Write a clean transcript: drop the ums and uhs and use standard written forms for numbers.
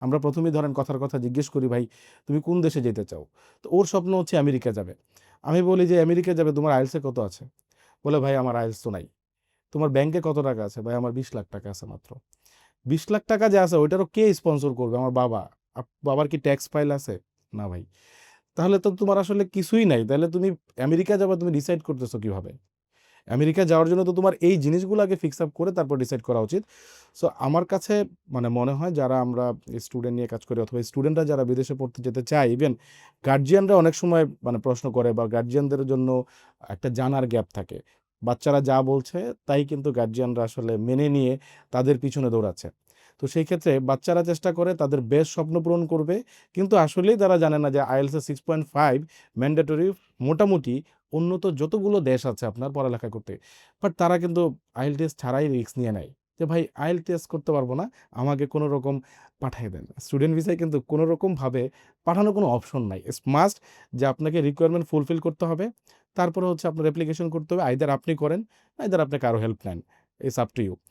আমরা প্রথমেই ধরেন কথার কথা জিজ্ঞেস করি, ভাই তুমি কোন দেশে যেতে চাও? তো ওর স্বপ্ন হচ্ছে আমেরিকা যাবে। আমি বলি যে আমেরিকা যাবে, তোমার আইএলস এ কত আছে? বলে ভাই আমার আইএলস তো নাই। তোমার ব্যাংকে কত টাকা আছে? ভাই আমার 20 লাখ টাকা আছে মাত্র। 20 লাখ টাকা যে আছে ওইটারও কে স্পন্সর করবে? আমার বাবা। বাবার কি ট্যাক্স ফাইল আছে? না ভাই। তাহলে তো তোমার আসলে কিছুই নাই। তাহলে তুমি আমেরিকা যাবা, তুমি ডিসাইড করতেছো কিভাবে? আমেরিকা যাওয়ার জন্য তো তোমার এই জিনিসগুলো আগে ফিক্স আপ করে তারপর ডিসাইড করা উচিত। সো আমার কাছে মানে মনে হয় যারা আমরা স্টুডেন্ট নিয়ে কাজ করি অথবা স্টুডেন্টরা যারা বিদেশে পড়তে যেতে চায়, ইভেন গার্জিয়ানরা অনেক সময় মানে প্রশ্ন করে বা গার্জিয়ানদের জন্য একটা জানার গ্যাপ থাকে। বাচ্চারা যা বলছে তাই কিন্তু গার্জিয়ানরা আসলে মেনে নিয়ে তাদের পিছনে দৌড়াচ্ছে। তো সেই ক্ষেত্রে বাচ্চারা চেষ্টা করে তাদের বেস্ট স্বপ্ন পূরণ করবে, কিন্তু আসলেই তারা জানে না যে আইএলটিএস 6.5 ম্যান্ডেটরি মোটামুটি উন্নত যতগুলো দেশ আছে আপনার পড়ালেখা করতে। বাট তারা কিন্তু আইএলটিএস ছাড়াই রিস্ক নিয়ে নেয় যে ভাই আইএলটিএস করতে পারবো না, আমাকে কোনো রকম পাঠিয়ে দেন। স্টুডেন্ট ভিসায় কিন্তু কোনো রকমভাবে পাঠানোর কোনো অপশন নাই। ইটস মাস্ট যে আপনাকে রিকোয়ারমেন্ট ফুলফিল করতে হবে। তারপরে হচ্ছে আপনার অ্যাপ্লিকেশন করতে হবে, আইদার আপনি করেন, আইদার আপনি কারো হেল্প নেন। It's up to you.